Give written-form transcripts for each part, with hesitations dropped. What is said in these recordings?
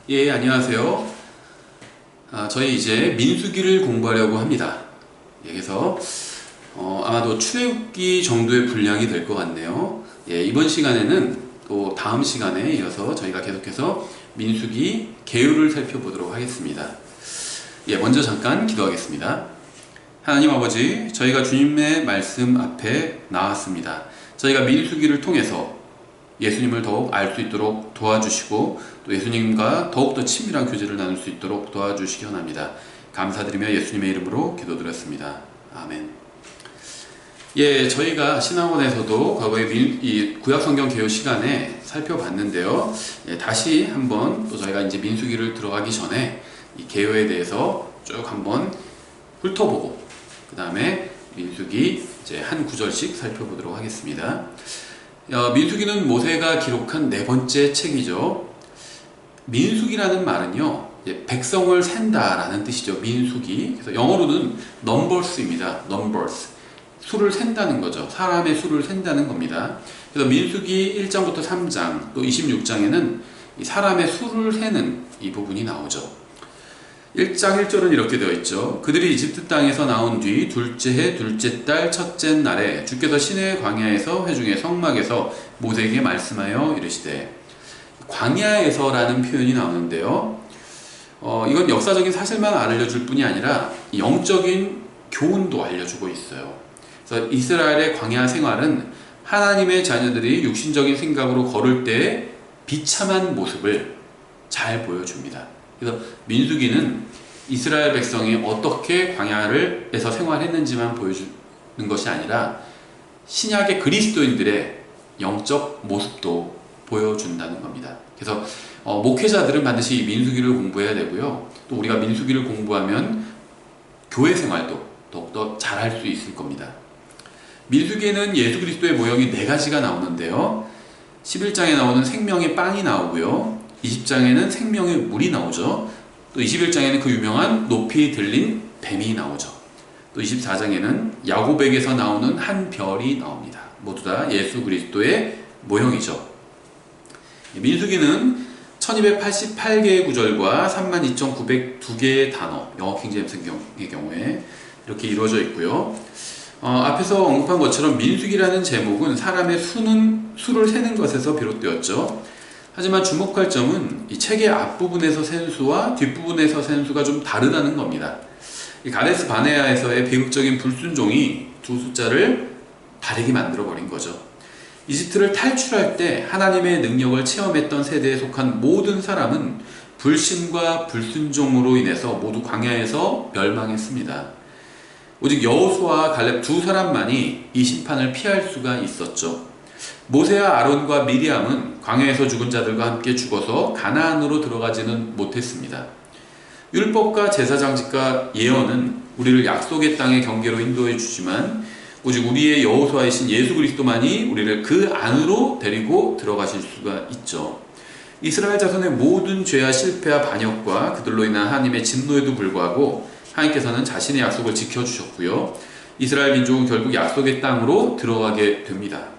예, 안녕하세요. 저희 이제 민수기를 공부하려고 합니다. 예, 그래서 아마도 출애굽기 정도의 분량이 될 것 같네요. 예, 이번 시간에는 또 다음 시간에 이어서 저희가 계속해서 민수기 계율을 살펴보도록 하겠습니다. 예, 먼저 잠깐 기도하겠습니다. 하나님 아버지, 저희가 주님의 말씀 앞에 나왔습니다. 저희가 민수기를 통해서 예수님을 더욱 알 수 있도록 도와주시고 또 예수님과 더욱더 친밀한 교제를 나눌 수 있도록 도와주시기 원합니다. 감사드리며 예수님의 이름으로 기도드렸습니다. 아멘. 예, 저희가 신학원에서도 과거에 이 구약성경 개요 시간에 살펴봤는데요. 예, 다시 한번 또 저희가 이제 민수기를 들어가기 전에 이 개요에 대해서 쭉 한번 훑어보고 그 다음에 민수기 이제 한 구절씩 살펴보도록 하겠습니다. 민수기는 모세가 기록한 네 번째 책이죠. 민수기라는 말은요, 백성을 센다라는 뜻이죠. 민수기. 그래서 영어로는 numbers입니다. numbers. 수를 센다는 거죠. 사람의 수를 센다는 겁니다. 그래서 민수기 1장부터 3장 또 26장에는 사람의 수를 세는 이 부분이 나오죠. 1장 1절은 이렇게 되어 있죠. 그들이 이집트 땅에서 나온 뒤 둘째 해 둘째 달 첫째 날에 주께서 시내 광야에서 회중의 성막에서 모세에게 말씀하여 이르시되, 광야에서라는 표현이 나오는데요. 이건 역사적인 사실만 알려줄 뿐이 아니라 영적인 교훈도 알려주고 있어요. 그래서 이스라엘의 광야 생활은 하나님의 자녀들이 육신적인 생각으로 걸을 때의 비참한 모습을 잘 보여줍니다. 그래서 민수기는 이스라엘 백성이 어떻게 광야에서 생활했는지만 보여주는 것이 아니라 신약의 그리스도인들의 영적 모습도 보여준다는 겁니다. 그래서 목회자들은 반드시 민수기를 공부해야 되고요. 또 우리가 민수기를 공부하면 교회 생활도 더욱더 잘할 수 있을 겁니다. 민수기에는 예수 그리스도의 모형이 네 가지가 나오는데요. 11장에 나오는 생명의 빵이 나오고요. 20장에는 생명의 물이 나오죠. 또 21장에는 그 유명한 높이 들린 뱀이 나오죠. 또 24장에는 야고백에서 나오는 한 별이 나옵니다. 모두 다 예수 그리스도의 모형이죠. 민수기는 1288개의 구절과 32,902개의 단어, 영어 킹제임스 성경의 경우에 이렇게 이루어져 있고요. 앞에서 언급한 것처럼 민수기라는 제목은 사람의 수를 세는 것에서 비롯되었죠. 하지만 주목할 점은 이 책의 앞부분에서 센 수와 뒷부분에서 센 수가 좀 다르다는 겁니다. 이 가데스 바네아에서의 비극적인 불순종이 두 숫자를 다르게 만들어버린 거죠. 이집트를 탈출할 때 하나님의 능력을 체험했던 세대에 속한 모든 사람은 불신과 불순종으로 인해서 모두 광야에서 멸망했습니다. 오직 여호수아와 갈렙 두 사람만이 이 심판을 피할 수가 있었죠. 모세와 아론과 미리암은 광야에서 죽은 자들과 함께 죽어서 가나안으로 들어가지는 못했습니다. 율법과 제사장직과 예언은 우리를 약속의 땅의 경계로 인도해 주지만 오직 우리의 여호수아이신 예수 그리스도만이 우리를 그 안으로 데리고 들어가실 수가 있죠. 이스라엘 자손의 모든 죄와 실패와 반역과 그들로 인한 하나님의 진노에도 불구하고 하나님께서는 자신의 약속을 지켜주셨고요. 이스라엘 민족은 결국 약속의 땅으로 들어가게 됩니다.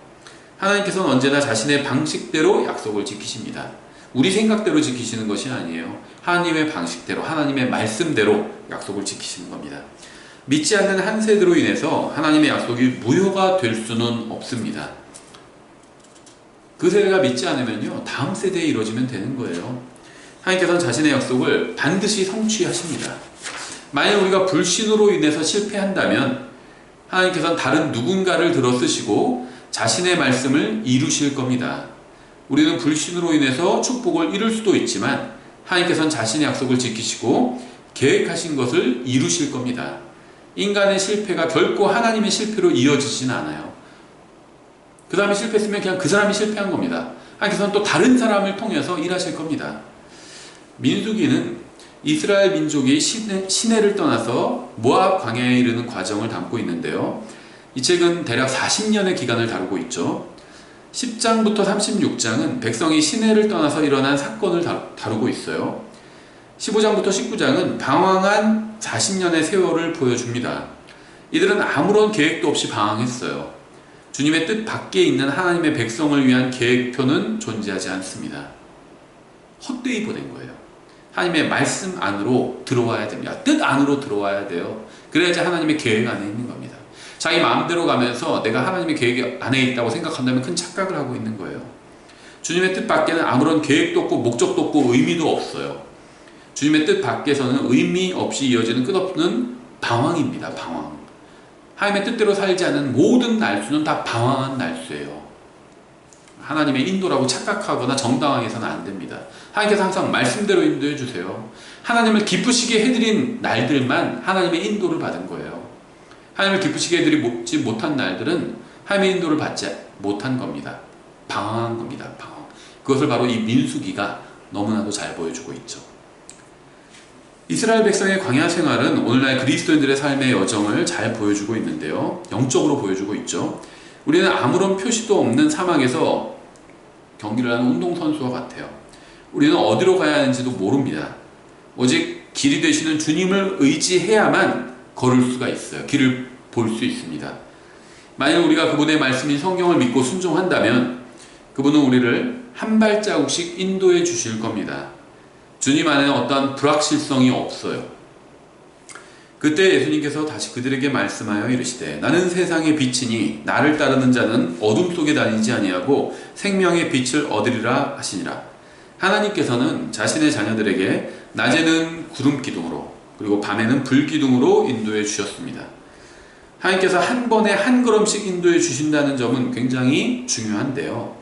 하나님께서는 언제나 자신의 방식대로 약속을 지키십니다. 우리 생각대로 지키시는 것이 아니에요. 하나님의 방식대로, 하나님의 말씀대로 약속을 지키시는 겁니다. 믿지 않는 한 세대로 인해서 하나님의 약속이 무효가 될 수는 없습니다. 그 세대가 믿지 않으면요, 다음 세대에 이루어지면 되는 거예요. 하나님께서는 자신의 약속을 반드시 성취하십니다. 만약 우리가 불신으로 인해서 실패한다면 하나님께서는 다른 누군가를 들어 쓰시고 자신의 말씀을 이루실 겁니다. 우리는 불신으로 인해서 축복을 이룰 수도 있지만 하나님께서는 자신의 약속을 지키시고 계획하신 것을 이루실 겁니다. 인간의 실패가 결코 하나님의 실패로 이어지진 않아요. 그 다음에 실패했으면 그냥 그 사람이 실패한 겁니다. 하나님께서는 또 다른 사람을 통해서 일하실 겁니다. 민수기는 이스라엘 민족이 시내를 떠나서 모압 광야에 이르는 과정을 담고 있는데요. 이 책은 대략 40년의 기간을 다루고 있죠. 10장부터 36장은 백성이 시내를 떠나서 일어난 사건을 다루고 있어요. 15장부터 19장은 방황한 40년의 세월을 보여줍니다. 이들은 아무런 계획도 없이 방황했어요. 주님의 뜻 밖에 있는 하나님의 백성을 위한 계획표는 존재하지 않습니다. 헛되이 보낸 거예요. 하나님의 말씀 안으로 들어와야 됩니다. 뜻 안으로 들어와야 돼요. 그래야지 하나님의 계획 안에 있는 겁니다. 자기 마음대로 가면서 내가 하나님의 계획 안에 있다고 생각한다면 큰 착각을 하고 있는 거예요. 주님의 뜻 밖에는 아무런 계획도 없고 목적도 없고 의미도 없어요. 주님의 뜻 밖에서는 의미 없이 이어지는 끝없는 방황입니다. 방황. 하나님의 뜻대로 살지 않는 모든 날수는 다 방황한 날수예요. 하나님의 인도라고 착각하거나 정당하게서는 안 됩니다. 하나님께서 항상 말씀대로 인도해 주세요. 하나님을 기쁘시게 해드린 날들만 하나님의 인도를 받은 거예요. 하나님을 기쁘시게 해드리지 못한 날들은 하나님의 인도를 받지 못한 겁니다. 방황한 겁니다. 방황. 그것을 바로 이 민수기가 너무나도 잘 보여주고 있죠. 이스라엘 백성의 광야 생활은 오늘날 그리스도인들의 삶의 여정을 잘 보여주고 있는데요. 영적으로 보여주고 있죠. 우리는 아무런 표시도 없는 사막에서 경기를 하는 운동선수와 같아요. 우리는 어디로 가야 하는지도 모릅니다. 오직 길이 되시는 주님을 의지해야만 걸을 수가 있어요. 길을 볼 수 있습니다. 만약 우리가 그분의 말씀인 성경을 믿고 순종한다면 그분은 우리를 한 발자국씩 인도해 주실 겁니다. 주님 안에는 어떠한 불확실성이 없어요. 그때 예수님께서 다시 그들에게 말씀하여 이르시되 나는 세상의 빛이니 나를 따르는 자는 어둠 속에 다니지 아니하고 생명의 빛을 얻으리라 하시니라. 하나님께서는 자신의 자녀들에게 낮에는 구름 기둥으로 그리고 밤에는 불 기둥으로 인도해 주셨습니다. 하나님께서 한 번에 한 걸음씩 인도해 주신다는 점은 굉장히 중요한데요.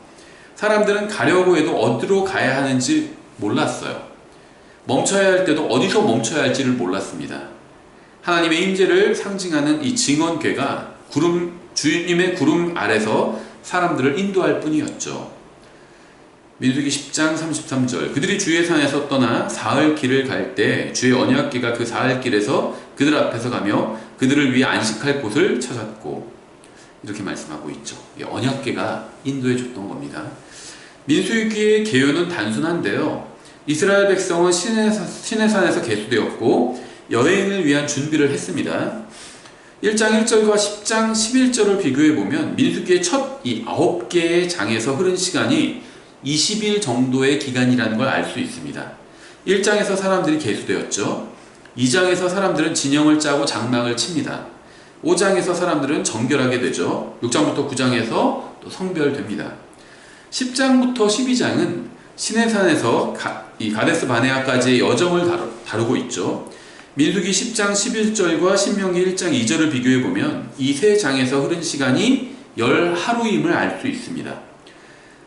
사람들은 가려고 해도 어디로 가야 하는지 몰랐어요. 멈춰야 할 때도 어디서 멈춰야 할지를 몰랐습니다. 하나님의 임재를 상징하는 이 증언궤가 주님의 구름 아래서 사람들을 인도할 뿐이었죠. 민수기 10장 33절 그들이 주의 산에서 떠나 사흘 길을 갈 때 주의 언약궤가 그 사흘 길에서 그들 앞에서 가며 그들을 위해 안식할 곳을 찾았고 이렇게 말씀하고 있죠. 언약궤가 인도해 줬던 겁니다. 민수기의 계요는 단순한데요. 이스라엘 백성은 시내산에서 계수되었고 여행을 위한 준비를 했습니다. 1장 1절과 10장 11절을 비교해보면 민수기의 첫 이 9개의 장에서 흐른 시간이 20일 정도의 기간이라는 걸 알 수 있습니다. 1장에서 사람들이 계수되었죠. 2장에서 사람들은 진영을 짜고 장막을 칩니다. 5장에서 사람들은 정결하게 되죠. 6장부터 9장에서 또 성별됩니다. 10장부터 12장은 시내산에서 이 가데스 바네아까지의 여정을 다루고 있죠. 민수기 10장 11절과 신명기 1장 2절을 비교해보면 이 세 장에서 흐른 시간이 10하루임을 알 수 있습니다.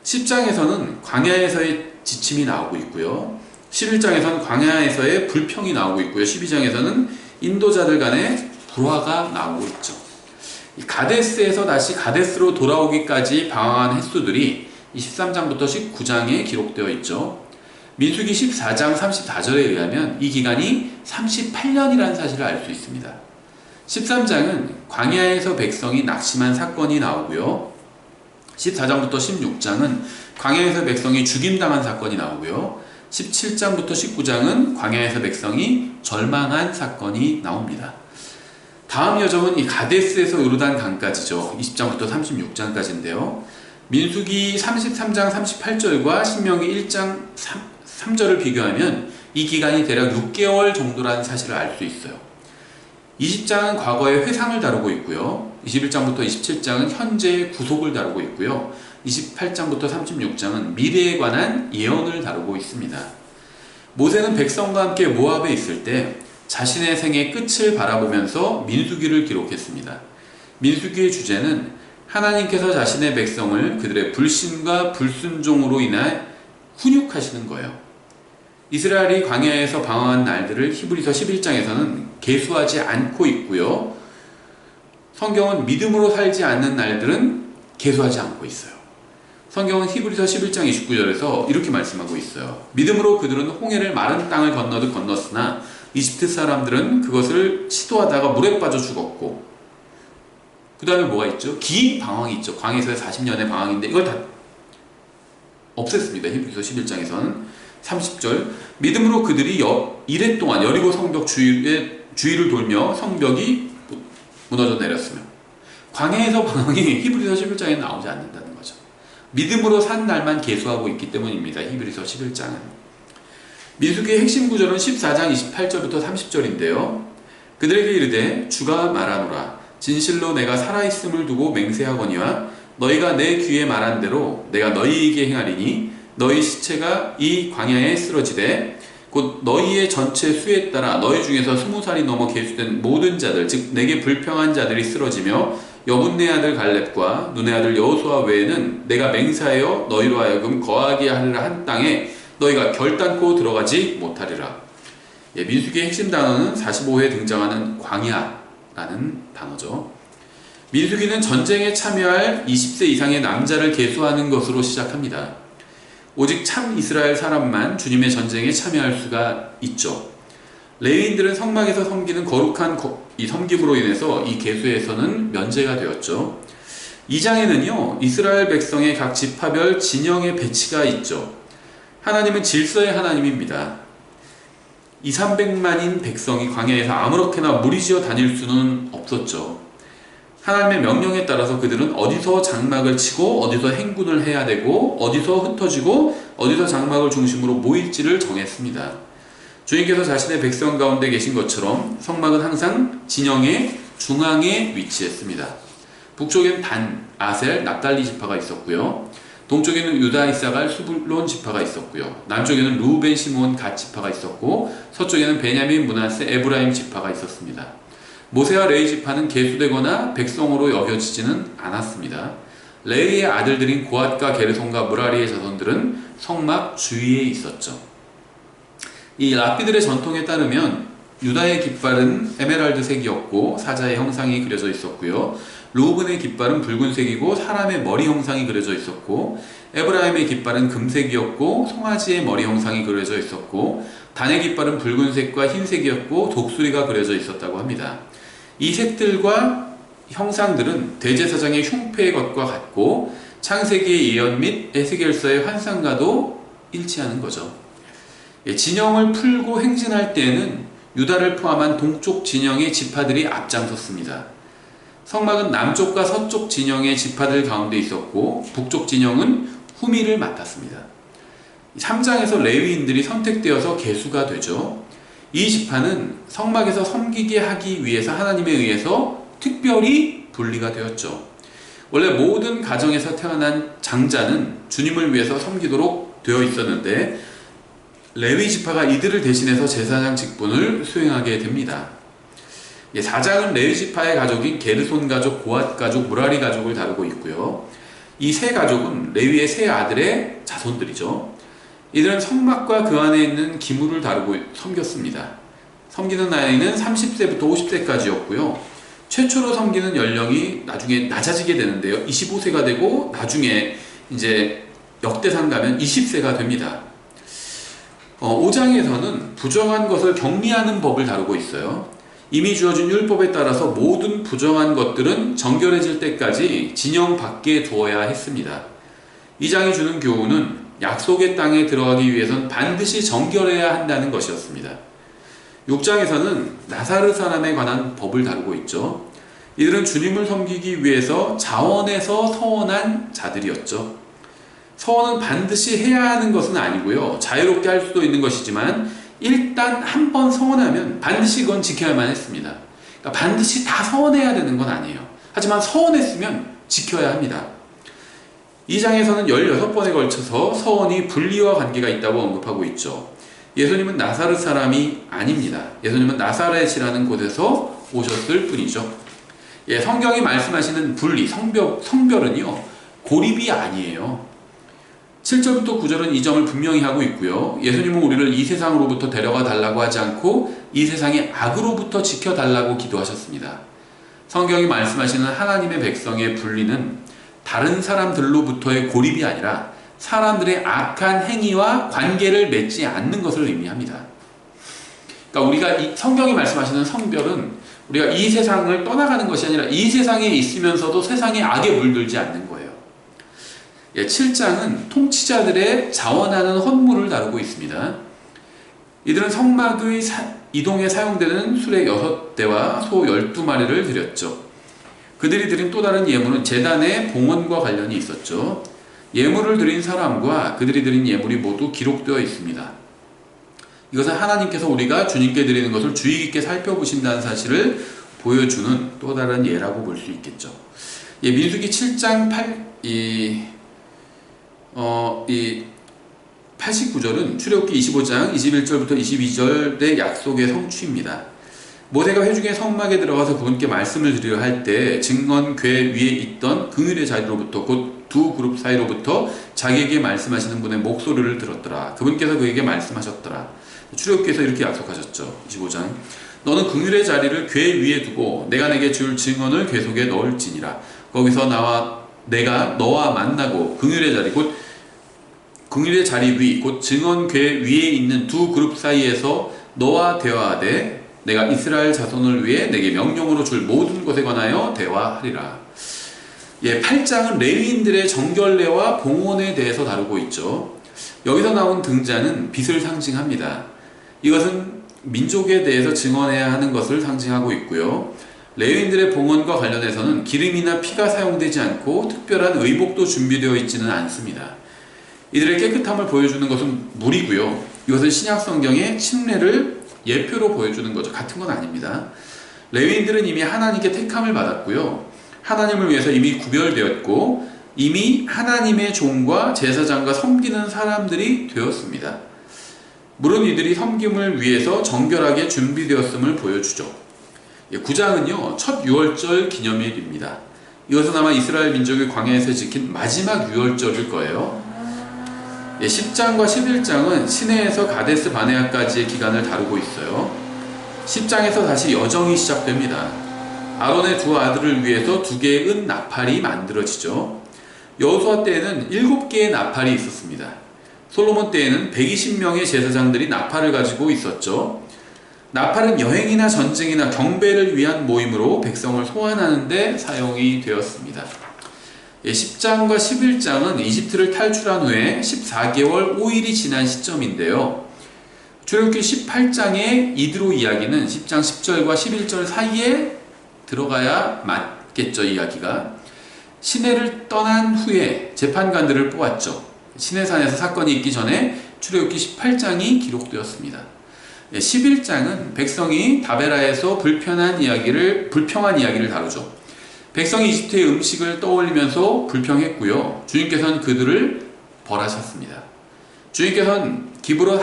10장에서는 광야에서의 지침이 나오고 있고요. 11장에서는 광야에서의 불평이 나오고 있고요. 12장에서는 인도자들 간의 불화가 나오고 있죠. 이 가데스에서 다시 가데스로 돌아오기까지 방황한 횟수들이 13장부터 19장에 기록되어 있죠. 민수기 14장 34절에 의하면 이 기간이 38년이라는 사실을 알 수 있습니다. 13장은 광야에서 백성이 낙심한 사건이 나오고요. 14장부터 16장은 광야에서 백성이 죽임당한 사건이 나오고요. 17장부터 19장은 광야에서 백성이 절망한 사건이 나옵니다. 다음 여정은 이 가데스에서 요르단 강까지죠. 20장부터 36장까지인데요. 민수기 33장 38절과 신명기 1장 3절을 비교하면 이 기간이 대략 6개월 정도라는 사실을 알 수 있어요. 20장은 과거의 회상을 다루고 있고요. 21장부터 27장은 현재의 구속을 다루고 있고요. 28장부터 36장은 미래에 관한 예언을 다루고 있습니다. 모세는 백성과 함께 모압에 있을 때 자신의 생의 끝을 바라보면서 민수기를 기록했습니다. 민수기의 주제는 하나님께서 자신의 백성을 그들의 불신과 불순종으로 인해 훈육하시는 거예요. 이스라엘이 광야에서 방황한 날들을 히브리서 11장에서는 계수하지 않고 있고요. 성경은 믿음으로 살지 않는 날들은 계수하지 않고 있어요. 성경은 히브리서 11장 29절에서 이렇게 말씀하고 있어요. 믿음으로 그들은 홍해를 마른 땅을 건너듯 건넜으나 이집트 사람들은 그것을 시도하다가 물에 빠져 죽었고 그 다음에 뭐가 있죠? 긴 방황이 있죠. 광야에서의 40년의 방황인데 이걸 다 없앴습니다. 히브리서 11장에서는 30절 믿음으로 그들이 이래 동안 여리고 성벽 주위를 돌며 성벽이 무너져 내렸으며 광야에서 방황이 히브리서 11장에 나오지 않는다는 거죠. 믿음으로 산 날만 계수하고 있기 때문입니다. 히브리서 11장은 민수기의 핵심 구절은 14장 28절부터 30절인데요. 그들에게 이르되 주가 말하노라. 진실로 내가 살아있음을 두고 맹세하거니와 너희가 내 귀에 말한 대로 내가 너희에게 행하리니 너희 시체가 이 광야에 쓰러지되 곧 너희의 전체 수에 따라 너희 중에서 20살이 넘어 계수된 모든 자들 즉 내게 불평한 자들이 쓰러지며 여분네 아들 갈렙과 눈의 아들 여호수아 외에는 내가 맹세하여 너희로 하여금 거하게 하리라 한 땅에 너희가 결단코 들어가지 못하리라. 민수기의 핵심 단어는 45회 등장하는 광야라는 단어죠. 민수기는 전쟁에 참여할 20세 이상의 남자를 계수하는 것으로 시작합니다. 오직 참 이스라엘 사람만 주님의 전쟁에 참여할 수가 있죠. 레위인들은 성막에서 섬기는 거룩한 이 섬김으로 인해서 이 계수에서는 면제가 되었죠. 2장에는요 이스라엘 백성의 각 지파별 진영의 배치가 있죠. 하나님은 질서의 하나님입니다. 200~300만인 백성이 광야에서 아무렇게나 무리지어 다닐 수는 없었죠. 하나님의 명령에 따라서 그들은 어디서 장막을 치고 어디서 행군을 해야 되고 어디서 흩어지고 어디서 장막을 중심으로 모일지를 정했습니다. 주님께서 자신의 백성 가운데 계신 것처럼 성막은 항상 진영의 중앙에 위치했습니다. 북쪽엔 단, 아셀, 납달리 지파가 있었고요. 동쪽에는 유다, 이사갈, 수불론 지파가 있었고요. 남쪽에는 루벤, 시므온, 갓 지파가 있었고 서쪽에는 베냐민, 므낫세, 에브라임 지파가 있었습니다. 모세와 레위 지파는 계수되거나 백성으로 여겨지지는 않았습니다. 레위의 아들들인 고앗과 게르손과 무라리의 자손들은 성막 주위에 있었죠. 이 랍비들의 전통에 따르면 유다의 깃발은 에메랄드색이었고 사자의 형상이 그려져 있었고요. 루벤의 깃발은 붉은색이고 사람의 머리 형상이 그려져 있었고 에브라임의 깃발은 금색이었고 송아지의 머리 형상이 그려져 있었고 단의 깃발은 붉은색과 흰색이었고 독수리가 그려져 있었다고 합니다. 이 색들과 형상들은 대제사장의 흉패의 것과 같고 창세기의 예언 및 에스겔서의 환상과도 일치하는 거죠. 진영을 풀고 행진할 때에는 유다를 포함한 동쪽 진영의 지파들이 앞장섰습니다. 성막은 남쪽과 서쪽 진영의 지파들 가운데 있었고 북쪽 진영은 후미를 맡았습니다. 3장에서 레위인들이 선택되어서 계수가 되죠. 이 지파는 성막에서 섬기게 하기 위해서 하나님에 의해서 특별히 분리가 되었죠. 원래 모든 가정에서 태어난 장자는 주님을 위해서 섬기도록 되어 있었는데 레위 지파가 이들을 대신해서 제사장 직분을 수행하게 됩니다. 4장은 레위 지파의 가족인 게르손 가족, 고앗 가족, 무라리 가족을 다루고 있고요. 이 세 가족은 레위의 세 아들의 자손들이죠. 이들은 성막과 그 안에 있는 기물을 다루고 섬겼습니다. 섬기는 나이는 30세부터 50세까지였고요. 최초로 섬기는 연령이 나중에 낮아지게 되는데요. 25세가 되고 나중에 이제 역대상 가면 20세가 됩니다. 5장에서는 부정한 것을 격리하는 법을 다루고 있어요. 이미 주어진 율법에 따라서 모든 부정한 것들은 정결해질 때까지 진영 밖에 두어야 했습니다. 2장이 주는 교훈은 약속의 땅에 들어가기 위해선 반드시 정결해야 한다는 것이었습니다. 6장에서는 나사르 사람에 관한 법을 다루고 있죠. 이들은 주님을 섬기기 위해서 자원에서 서원한 자들이었죠. 서원은 반드시 해야 하는 것은 아니고요. 자유롭게 할 수도 있는 것이지만 일단 한 번 서원하면 반드시 그건 지켜야만 했습니다. 그러니까 반드시 다 서원해야 되는 건 아니에요. 하지만 서원했으면 지켜야 합니다. 2장에서는 16번에 걸쳐서 서원이 분리와 관계가 있다고 언급하고 있죠. 예수님은 나사렛 사람이 아닙니다. 예수님은 나사렛이라는 곳에서 오셨을 뿐이죠. 성경이 말씀하시는 분리, 성별은요, 고립이 아니에요. 7절부터 9절은 이 점을 분명히 하고 있고요. 예수님은 우리를 이 세상으로부터 데려가 달라고 하지 않고 이 세상의 악으로부터 지켜달라고 기도하셨습니다. 성경이 말씀하시는 하나님의 백성의 분리는 다른 사람들로부터의 고립이 아니라 사람들의 악한 행위와 관계를 맺지 않는 것을 의미합니다. 그러니까 우리가 이 성경이 말씀하시는 성별은 우리가 이 세상을 떠나가는 것이 아니라 이 세상에 있으면서도 세상의 악에 물들지 않는 거예요. 7장은 통치자들의 자원하는 헌물을 다루고 있습니다. 이들은 성막의 이동에 사용되는 수레 6대와 소 12마리를 드렸죠. 그들이 드린 또 다른 예물은 제단의 봉헌과 관련이 있었죠. 예물을 드린 사람과 그들이 드린 예물이 모두 기록되어 있습니다. 이것은 하나님께서 우리가 주님께 드리는 것을 주의 깊게 살펴보신다는 사실을 보여주는 또 다른 예라고 볼 수 있겠죠. 예, 민수기 7장 89절은 출애굽기 25장 21절부터 22절의 약속의 성취입니다. 모세가 회중의 성막에 들어가서 그분께 말씀을 드리려 할 때 증언궤 위에 있던 긍휼의 자리로부터 곧 두 그룹 사이로부터 자기에게 말씀하시는 분의 목소리를 들었더라. 그분께서 그에게 말씀하셨더라. 출애굽기에서 이렇게 약속하셨죠. 25장 너는 긍휼의 자리를 궤 위에 두고 내가 내게 줄 증언을 궤 속에 넣을지니라. 거기서 내가 너와 만나고 긍휼의 자리 곧 긍휼의 자리 위 곧 증언궤 위에 있는 두 그룹 사이에서 너와 대화하되 내가 이스라엘 자손을 위해 내게 명령으로 줄 모든 것에 관하여 대화하리라. 예, 8장은 레위인들의 정결례와 봉헌에 대해서 다루고 있죠. 여기서 나온 등잔은 빛을 상징합니다. 이것은 민족에 대해서 증언해야 하는 것을 상징하고 있고요. 레위인들의 봉헌과 관련해서는 기름이나 피가 사용되지 않고 특별한 의복도 준비되어 있지는 않습니다. 이들의 깨끗함을 보여주는 것은 물이고요. 이것은 신약 성경의 침례를 예표로 보여주는 거죠. 같은 건 아닙니다. 레위인들은 이미 하나님께 택함을 받았고요. 하나님을 위해서 이미 구별되었고 이미 하나님의 종과 제사장과 섬기는 사람들이 되었습니다. 물은 이들이 섬김을 위해서 정결하게 준비되었음을 보여주죠. 9장은요 첫 유월절 기념일입니다. 이것은 아마 이스라엘 민족이 광야에서 지킨 마지막 유월절일 거예요. 10장과 11장은 시내에서 가데스 바네아까지의 기간을 다루고 있어요. 10장에서 다시 여정이 시작됩니다. 아론의 두 아들을 위해서 2개의 은 나팔이 만들어지죠. 여호수아 때에는 7개의 나팔이 있었습니다. 솔로몬 때에는 120명의 제사장들이 나팔을 가지고 있었죠. 나팔은 여행이나 전쟁이나 경배를 위한 모임으로 백성을 소환하는 데 사용이 되었습니다. 10장과 11장은 이집트를 탈출한 후에 14개월 5일이 지난 시점인데요. 출애굽기 18장의 이드로 이야기는 10장 10절과 11절 사이에 들어가야 맞겠죠. 이야기가 시내를 떠난 후에 재판관들을 뽑았죠. 시내산에서 사건이 있기 전에 출애굽기 18장이 기록되었습니다. 11장은 백성이 다베라에서 불평한 이야기를 다루죠. 백성이 이집트의 음식을 떠올리면서 불평했고요. 주님께서는 그들을 벌하셨습니다. 주님께서는 기브롯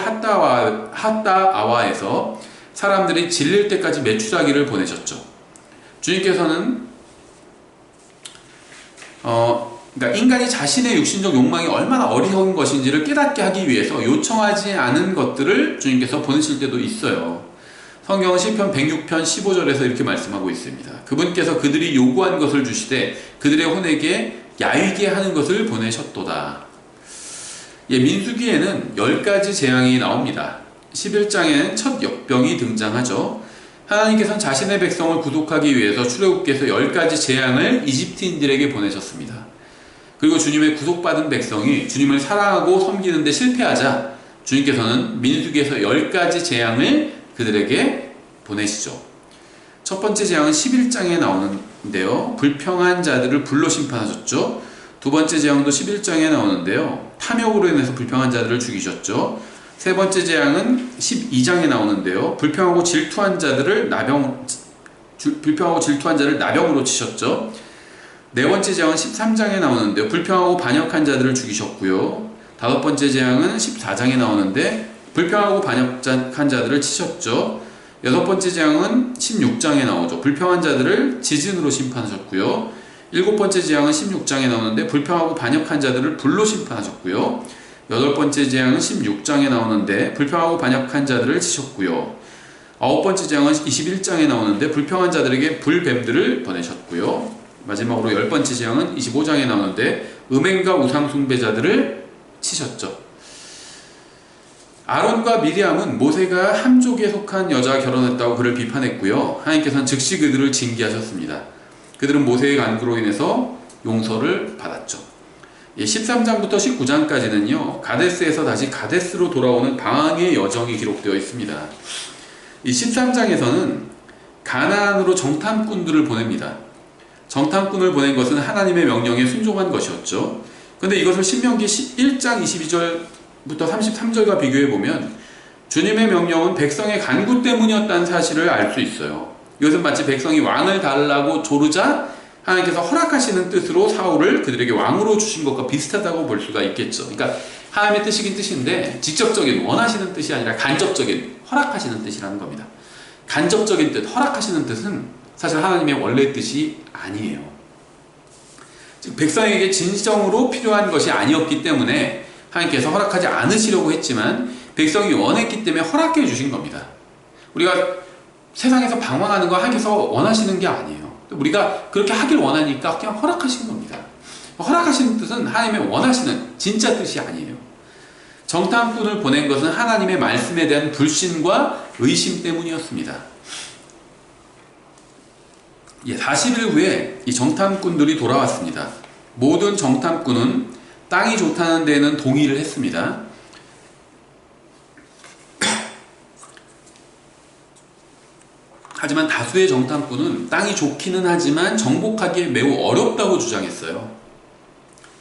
핫다아와에서 사람들이 질릴 때까지 메추라기를 보내셨죠. 주님께서는 그러니까 인간이 자신의 육신적 욕망이 얼마나 어리석은 것인지를 깨닫게 하기 위해서 요청하지 않은 것들을 주님께서 보내실 때도 있어요. 성경은 시편 106편 15절에서 이렇게 말씀하고 있습니다. 그분께서 그들이 요구한 것을 주시되 그들의 혼에게 야위게 하는 것을 보내셨도다. 민수기에는 10가지 재앙이 나옵니다. 11장에는 첫 역병이 등장하죠. 하나님께서는 자신의 백성을 구속하기 위해서 출애굽기에서 10가지 재앙을 이집트인들에게 보내셨습니다. 그리고 주님의 구속받은 백성이 주님을 사랑하고 섬기는 데 실패하자 주님께서는 민수기에서 10가지 재앙을 그들에게 보내시죠. 첫 번째 재앙은 11장에 나오는데요. 불평한 자들을 불로 심판하셨죠. 두 번째 재앙도 11장에 나오는데요. 탐욕으로 인해서 불평한 자들을 죽이셨죠. 세 번째 재앙은 12장에 나오는데요. 불평하고 질투한 자를 나병으로 치셨죠. 네 번째 재앙은 13장에 나오는데요. 불평하고 반역한 자들을 죽이셨고요. 다섯 번째 재앙은 14장에 나오는데 불평하고 반역한 자들을 치셨죠. 여섯 번째 재앙은 16장에 나오죠. 불평한 자들을 지진으로 심판하셨고요. 일곱 번째 재앙은 16장에 나오는데 불평하고 반역한 자들을 불로 심판하셨고요. 여덟 번째 재앙은 16장에 나오는데 불평하고 반역한 자들을 치셨고요. 아홉 번째 재앙은 21장에 나오는데 불평한 자들에게 불뱀들을 보내셨고요. 마지막으로 열 번째 재앙은 25장에 나오는데 음행과 우상 숭배자들을 치셨죠. 아론과 미리암은 모세가 함족에 속한 여자와 결혼했다고 그를 비판했고요. 하나님께서는 즉시 그들을 징계하셨습니다. 그들은 모세의 간구로 인해서 용서를 받았죠. 13장부터 19장까지는요. 가데스에서 다시 가데스로 돌아오는 방황의 여정이 기록되어 있습니다. 이 13장에서는 가나안으로 정탐꾼들을 보냅니다. 정탐꾼을 보낸 것은 하나님의 명령에 순종한 것이었죠. 그런데 이것을 신명기 1장 22절부터 33절과 비교해 보면 주님의 명령은 백성의 간구 때문이었다는 사실을 알 수 있어요. 이것은 마치 백성이 왕을 달라고 조르자 하나님께서 허락하시는 뜻으로 사울을 그들에게 왕으로 주신 것과 비슷하다고 볼 수가 있겠죠. 그러니까 하나님의 뜻이긴 뜻인데 직접적인 원하시는 뜻이 아니라 간접적인 허락하시는 뜻이라는 겁니다. 간접적인 뜻, 허락하시는 뜻은 사실 하나님의 원래 뜻이 아니에요. 즉 백성에게 진정으로 필요한 것이 아니었기 때문에 하나님께서 허락하지 않으시려고 했지만 백성이 원했기 때문에 허락해 주신 겁니다. 우리가 세상에서 방황하는 거 하나님께서 원하시는 게 아니에요. 우리가 그렇게 하길 원하니까 그냥 허락하신 겁니다. 허락하시는 뜻은 하나님의 원하시는 진짜 뜻이 아니에요. 정탐꾼을 보낸 것은 하나님의 말씀에 대한 불신과 의심 때문이었습니다. 40일 후에 이 정탐꾼들이 돌아왔습니다. 모든 정탐꾼은 땅이 좋다는 데에는 동의를 했습니다. 하지만 다수의 정탐꾼은 땅이 좋기는 하지만 정복하기에 매우 어렵다고 주장했어요.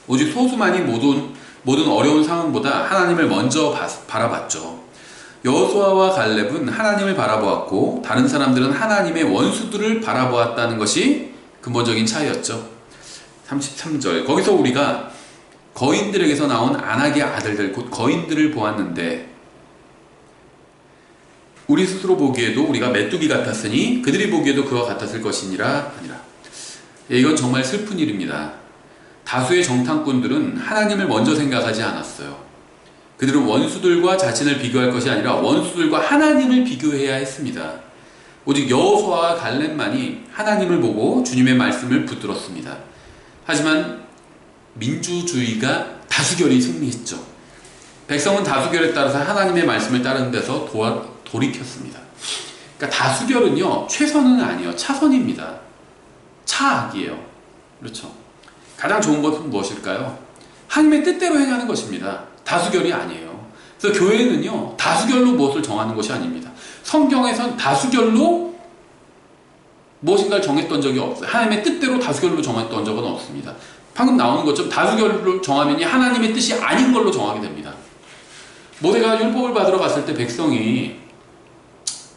오직 소수만이 모든 어려운 상황보다 하나님을 먼저 바라봤죠. 여호수아와 갈렙은 하나님을 바라보았고 다른 사람들은 하나님의 원수들을 바라보았다는 것이 근본적인 차이였죠. 33절 거기서 우리가 거인들에게서 나온 안악의 아들들 곧 거인들을 보았는데 우리 스스로 보기에도 우리가 메뚜기 같았으니 그들이 보기에도 그와 같았을 것이니라 아니라. 이건 정말 슬픈 일입니다. 다수의 정탐꾼들은 하나님을 먼저 생각하지 않았어요. 그들은 원수들과 자신을 비교할 것이 아니라 원수들과 하나님을 비교해야 했습니다. 오직 여호수아와 갈렙만이 하나님을 보고 주님의 말씀을 붙들었습니다. 하지만 민주주의가 다수결이 승리했죠. 백성은 다수결에 따라서 하나님의 말씀을 따르는 데서 돌이켰습니다. 그러니까 다수결은요 최선은 아니에요. 차선입니다. 차악이에요. 그렇죠. 가장 좋은 것은 무엇일까요? 하나님의 뜻대로 행하는 것입니다. 다수결이 아니에요. 그래서 교회는요 다수결로 무엇을 정하는 것이 아닙니다. 성경에선 다수결로 무엇인가를 정했던 적이 없어요. 하나님의 뜻대로 다수결로 정했던 적은 없습니다. 방금 나오는 것처럼 다수결로 정하면 하나님의 뜻이 아닌 걸로 정하게 됩니다. 모세가 율법을 받으러 갔을 때 백성이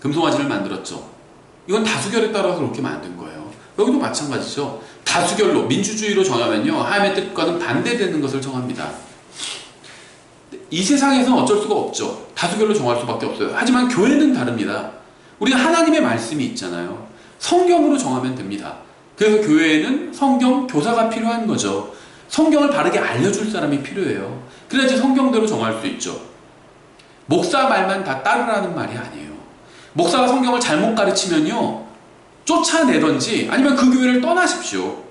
금송아지를 만들었죠. 이건 다수결에 따라서 그렇게 만든 거예요. 여기도 마찬가지죠. 다수결로 민주주의로 정하면요 하나님의 뜻과는 반대되는 것을 정합니다. 이 세상에서는 어쩔 수가 없죠. 다수결로 정할 수밖에 없어요. 하지만 교회는 다릅니다. 우리는 하나님의 말씀이 있잖아요. 성경으로 정하면 됩니다. 그래서 교회에는 성경 교사가 필요한 거죠. 성경을 바르게 알려줄 사람이 필요해요. 그래야지 성경대로 정할 수 있죠. 목사 말만 다 따르라는 말이 아니에요. 목사가 성경을 잘못 가르치면요 쫓아내던지 아니면 그 교회를 떠나십시오.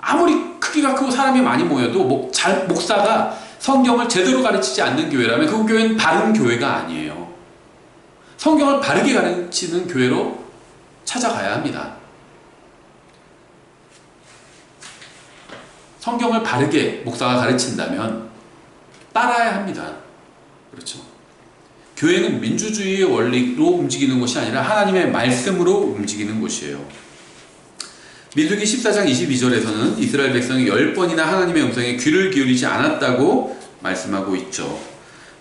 아무리 크기가 크고 사람이 많이 모여도 목사가 성경을 제대로 가르치지 않는 교회라면 그 교회는 바른 교회가 아니에요. 성경을 바르게 가르치는 교회로 찾아가야 합니다. 성경을 바르게 목사가 가르친다면 따라야 합니다. 그렇죠. 교회는 민주주의의 원리로 움직이는 것이 아니라 하나님의 말씀으로 움직이는 곳이에요. 민수기 14장 22절에서는 이스라엘 백성이 10번이나 하나님의 음성에 귀를 기울이지 않았다고 말씀하고 있죠.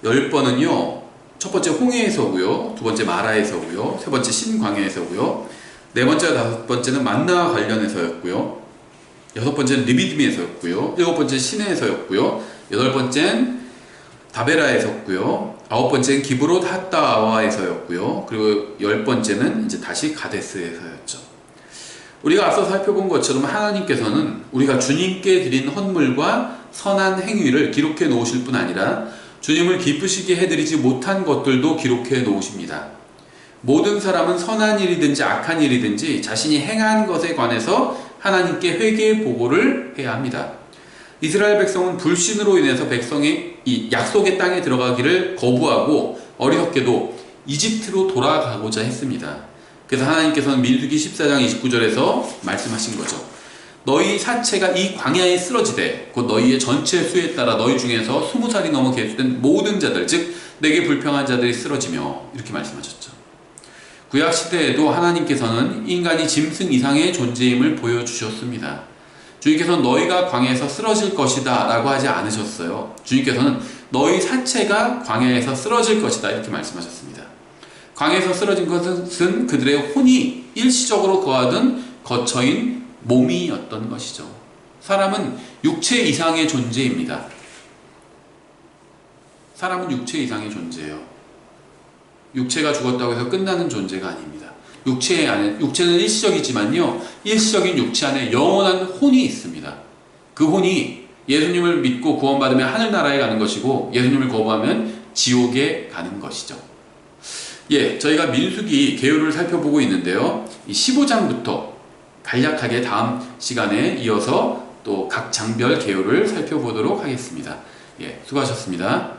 10번은요 첫 번째 홍해에서고요, 두 번째 마라에서고요, 세 번째 신광야에서고요, 네 번째와 다섯 번째는 만나와 관련해서였고요, 여섯 번째는 리비딤에서였고요, 일곱 번째 시내에서였고요, 여덟 번째는 다베라에서였고요, 아홉 번째는 기브롯 핫다와에서였고요, 그리고 열 번째는 이제 다시 가데스에서였죠. 우리가 앞서 살펴본 것처럼 하나님께서는 우리가 주님께 드린 헌물과 선한 행위를 기록해 놓으실 뿐 아니라 주님을 기쁘시게 해드리지 못한 것들도 기록해 놓으십니다. 모든 사람은 선한 일이든지 악한 일이든지 자신이 행한 것에 관해서 하나님께 회개 보고를 해야 합니다. 이스라엘 백성은 불신으로 인해서 백성이 이 약속의 땅에 들어가기를 거부하고 어리석게도 이집트로 돌아가고자 했습니다. 그래서 하나님께서는 민수기 14장 29절에서 말씀하신 거죠. 너희 사체가 이 광야에 쓰러지되 곧 너희의 전체 수에 따라 너희 중에서 20살이 넘어 계수된 모든 자들 즉 내게 불평한 자들이 쓰러지며 이렇게 말씀하셨죠. 구약시대에도 하나님께서는 인간이 짐승 이상의 존재임을 보여주셨습니다. 주님께서는 너희가 광야에서 쓰러질 것이다 라고 하지 않으셨어요. 주님께서는 너희 사체가 광야에서 쓰러질 것이다 이렇게 말씀하셨습니다. 광야에서 쓰러진 것은 그들의 혼이 일시적으로 거하던 거처인 몸이었던 것이죠. 사람은 육체 이상의 존재입니다. 사람은 육체 이상의 존재예요. 육체가 죽었다고 해서 끝나는 존재가 아닙니다. 육체는 일시적이지만요, 일시적인 육체 안에 영원한 혼이 있습니다. 그 혼이 예수님을 믿고 구원받으면 하늘나라에 가는 것이고, 예수님을 거부하면 지옥에 가는 것이죠. 예, 저희가 민수기 계율을 살펴보고 있는데요, 이 15장부터 간략하게 다음 시간에 이어서 또 각 장별 계율을 살펴보도록 하겠습니다. 예, 수고하셨습니다.